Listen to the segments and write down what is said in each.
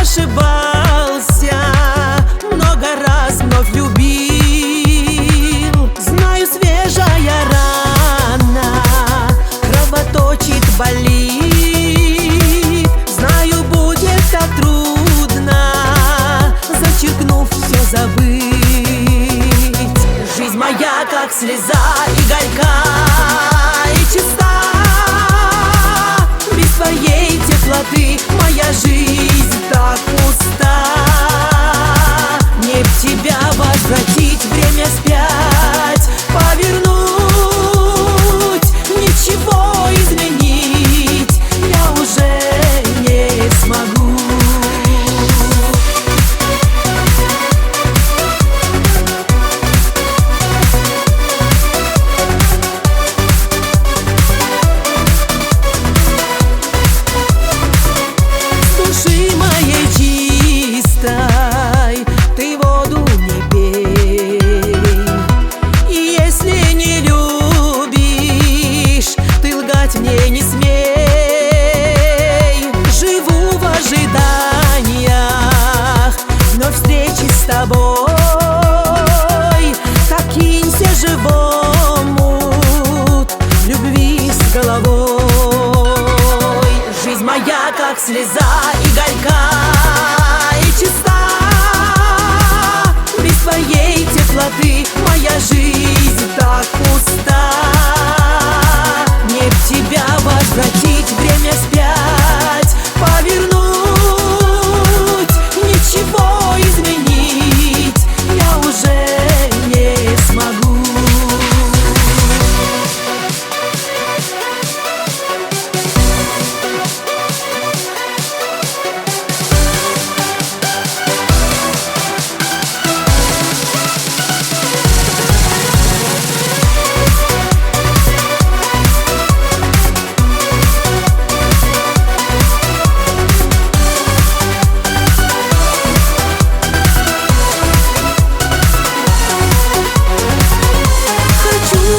Ошибался, много раз вновь любил. Знаю, свежая рана кровоточит, болит. Знаю, будет так трудно, зачеркнув все, забыть. Жизнь моя, как слеза, и горька, и чиста. Без твоей теплоты моя жизнь так пуста. Мне б тебя возвратить, время вспять повернуть, ничего изменить я уже не смогу. Ты воду не пей, и если не любишь, ты лгать мне не смей. Живу в ожиданиях вновь встречи с тобой. Так кинься живому любви с головой. Жизнь моя, как слеза, и горька, и чиста. Без твоей теплоты моя жизнь так пуста. Мне б тебя возвратить, время вспять повернуть, ничего изменить я уже не смогу.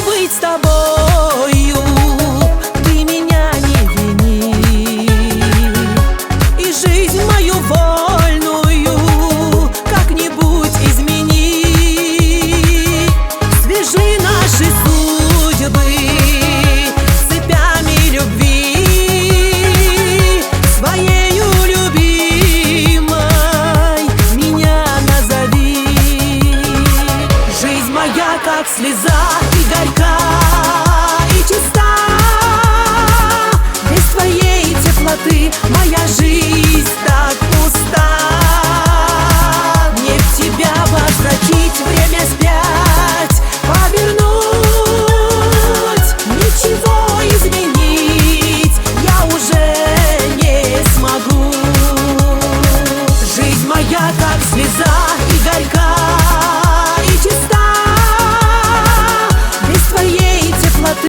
Быть с тобой.